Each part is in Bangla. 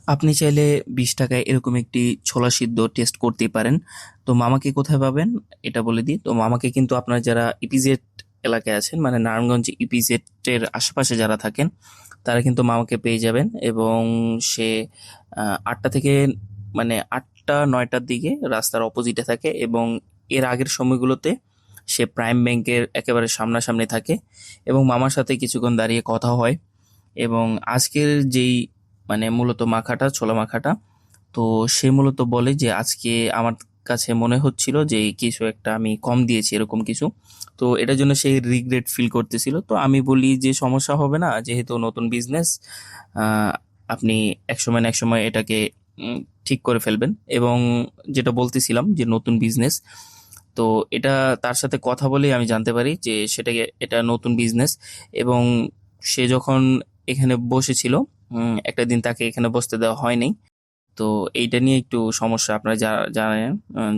আপনি চাইলে 20 টাকায় এরকম একটি ছোলা সিদ্ধ টেস্ট করতেই পারেন। তো মামাকে কোথায় পাবেন এটা বলে দিই। তো মামাকে কিন্তু আপনার যারা ইপিজেড এলাকায় আছেন, মানে নারায়ণগঞ্জ ইপিজেড এর আশেপাশে যারা থাকেন, তারা কিন্তু মামাকে পেয়ে যাবেন। এবং সে 8টা থেকে, মানে 8টা 9টার দিকে রাস্তার অপোজিটে থাকে। এবং এর আগের সময়গুলোতে সে প্রাইম ব্যাংকের একেবারে সামনাসামনি থাকে। এবং মামার সাথে কিছুক্ষণ দাঁড়িয়ে কথা হয়। এবং আজকের যেই, মানে মূলত মাখাটা, ছোলা মাখাটা, তো সে মূলত বলে যে আজকে আমার কাছে মনে হচ্ছিল যে কিছু একটা আমি কম দিয়েছি, এরকম কিছু। তো এটার জন্য সে রিগ্রেট ফিল করতেছিল। তো আমি বলি যে সমস্যা হবে না, যেহেতু নতুন বিজনেস, আপনি একসময় না একসময় এটাকে উম, ঠিক করে ফেলবেন। এবং যেটা বলতেছিলাম যে নতুন বিজনেস, তো এটা তার সাথে কথা বলেই আমি জানতে পারি যে এটা নতুন বিজনেস। এবং সে যখন এখানে বসেছিল, একটা দিন তাকে এখানে বসতে দেওয়া হয়নি। তো এইটা নিয়ে একটু সমস্যা, আপনারা জানেন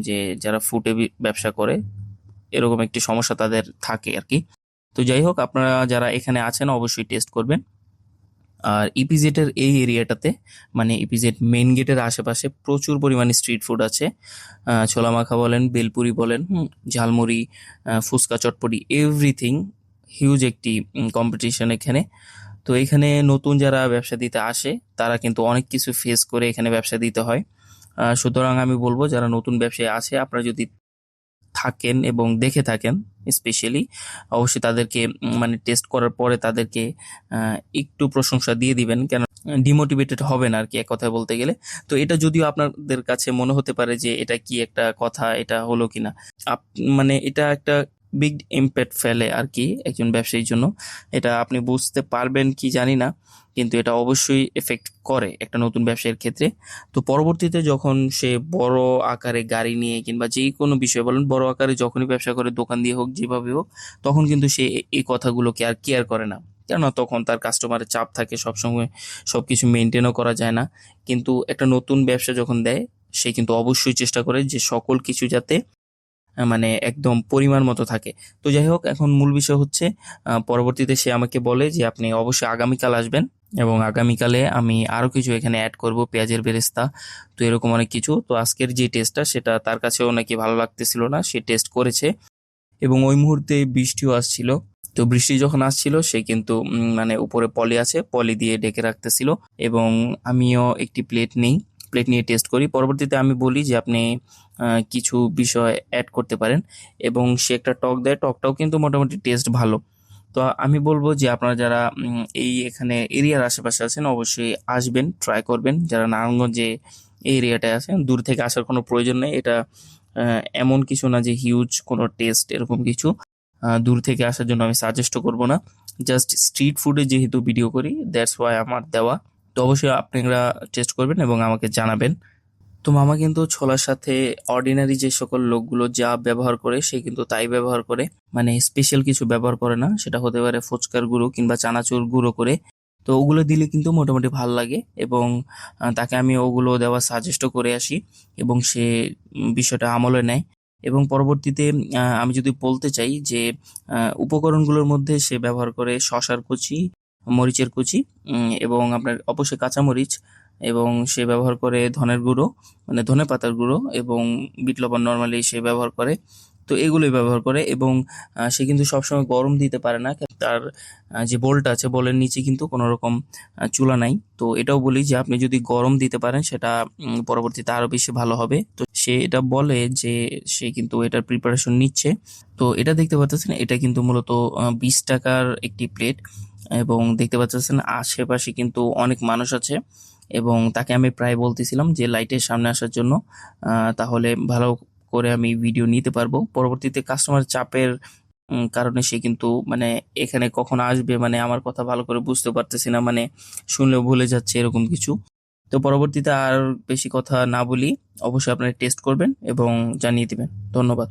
যে যারা ফুডে ব্যবসা করে, এরকম একটি সমস্যা তাদের থাকে আর কি। তো যাই হোক, আপনারা যারা এখানে আছেন অবশ্যই টেস্ট করবেন। আর ইপিজেড এর এই এরিয়াটাতে, মানে ইপিজেড মেইন গেটের আশেপাশে প্রচুর পরিমাণে স্ট্রিট ফুড আছে। ছোলা মাখা বলেন, বেলপুরি বলেন, ঝালমুড়ি, ফুচকা, চটপটি, এভরিথিং। হিউজ একটি কম্পিটিশন এখানে। তো এখানে নতুন যারা ব্যবসা দিতে আসে, তারা কিন্তু অনেক কিছু ফেস করে এখানে ব্যবসা দিতে হয়। সুতরাং আমি বলবো যারা নতুন ব্যবসায় আছে, আপনারা যদি থাকেন এবং দেখে থাকেন স্পেশালি, অবশ্যই তাদেরকে মানে টেস্ট করার পরে তাদেরকে একটু প্রশংসা দিয়ে দিবেন, কেন ডিমোটিভেটেড হবেন আর কি, এক কথায় বলতে গেলে। তো এটা যদিও আপনাদের কাছে মনে হতে পারে যে এটা কি একটা কথা, এটা হলো কিনা, মানে এটা একটা বিগ ইম্প্যাক্ট ফেলে আর কি একজন ব্যবসায়ীর জন্য। এটা আপনি বুঝতে পারবেন কি জানি না, কিন্তু এটা অবশ্যই এফেক্ট করে একটা নতুন ব্যবসায়ের ক্ষেত্রে। তো পরবর্তীতে যখন সে বড় আকারে গাড়ি নিয়ে কিংবা যে কোনো বিষয় বলেন, বড় আকারে যখনই ব্যবসা করে, দোকান দিয়ে হোক, যেভাবে হোক, তখন কিন্তু সে এই কথাগুলোকে আর কেয়ার করে না। কেননা তখন তার কাস্টমারের চাপ থাকে সবসময়, সবকিছু মেনটেনও করা যায় না। কিন্তু একটা নতুন ব্যবসা যখন দেয়, সে কিন্তু অবশ্যই চেষ্টা করে যে সকল কিছু যাতে মানে একদম পরিমাণ মতো থাকে। তো যাই হোক, এখন মূল বিষয় হচ্ছে, পরবর্তীতে সে আমাকে বলে যে আপনি অবশ্যই আগামীকাল আসবেন। এবং আগামীকালে আমি আরো কিছু এখানে অ্যাড করব, পেঁয়াজের বেরেস্তা, তো এরকম অনেক কিছু। তো আজকের যে টেস্টটা, সেটা তার কাছেও নাকি ভালো লাগতেছিল না, সে টেস্ট করেছে। এবং ওই মুহূর্তে বৃষ্টিও আসছিল। তো বৃষ্টি যখন আসছিল, সে কিন্তু মানে উপরে পলি আছে, পলি দিয়ে ঢেকে রাখতেছিল। এবং আমিও একটি প্লেট নেই, প্লেট নিয়ে টেস্ট করি। পরবর্তীতে আমি বলি যে আপনি কিছু বিষয় অ্যাড করতে পারেন। এবং সে একটা টক দেয়, টকটাও কিন্তু মোটামুটি টেস্ট ভালো। তো আমি বলবো যে আপনারা যারা এই এখানে এরিয়ার আশেপাশে আছেন, অবশ্যই আসবেন, ট্রাই করবেন। যারা নারায়ণগঞ্জে এই এরিয়াটায় আছেন, দূর থেকে আসার কোনো প্রয়োজন নেই। এটা এমন কিছু না যে হিউজ কোনো টেস্ট, এরকম কিছু। দূর থেকে আসার জন্য আমি সাজেস্টও করব না। জাস্ট স্ট্রিট ফুডে যেহেতু ভিডিও করি, দ্যাটস ওয়াই আমার দেওয়া। তো অবশ্যই আপনারা টেস্ট করবেন এবং আমাকে জানাবেন। তো মামা কিন্তু ছোলার সাথে অর্ডিনারি যে সকল লোকগুলো যা ব্যবহার করে, সে কিন্তু তাই ব্যবহার করে। মানে স্পেশাল কিছু ব্যবহার করে না। সেটা হতে পারে ফুচকার গুঁড়ো কিংবা চানাচুর গুঁড়ো করে। তো ওগুলো দিলে কিন্তু মোটামুটি ভাল লাগে। এবং তাকে আমি ওগুলো দেওয়া সাজেস্টও করে আসি। এবং সে বিষয়টা আমলে নেয়। এবং পরবর্তীতে আমি যদি বলতে চাই যে উপকরণগুলোর মধ্যে সে ব্যবহার করে শসার কুচি, মরিচের কুচি, এবং আপনার অবশ্যই কাঁচামরিচ। এবং সে ব্যবহার করে ধনের গুঁড়ো, মানে ধনে পাতার গুঁড়ো, এবং বিট লবণ নর্মালি সে ব্যবহার করে। তো এগুলোই ব্যবহার করে। এবং সে কিন্তু সবসময় গরম দিতে পারে না, তার যে বোলটা আছে, বোলের নিচে কিন্তু কোনো রকম চুলা নাই। তো এটাও বলি যে আপনি যদি গরম দিতে পারেন, সেটা পরবর্তীতে আরো বেশি ভালো হবে। তো সে এটা বলে যে সে কিন্তু এটার প্রিপারেশন নিচ্ছে। তো এটা দেখতে পাচ্ছেন, এটা কিন্তু মূলত 20 টাকার একটি প্লেট। এবং দেখতে পাচ্ছেন আশেপাশে কিন্তু অনেক মানুষ আছে। এবং তাকে আমি প্রায় বলতেছিলাম যে লাইটের সামনে আসার জন্য, তাহলে ভালো করে আমি ভিডিও নিতে পারবো। পরবর্তীতে কাস্টমার চাপের কারণে সে কিন্তু মানে এখানে কখন আসবে, মানে আমার কথা ভালো করে বুঝতে পারতেছি না, মানে শুনলেও ভুলে যাচ্ছে, এরকম কিছু। তো পরবর্তীতে আর বেশি কথা না বলি, অবশ্যই আপনারা টেস্ট করবেন এবং জানিয়ে দিবেন। ধন্যবাদ।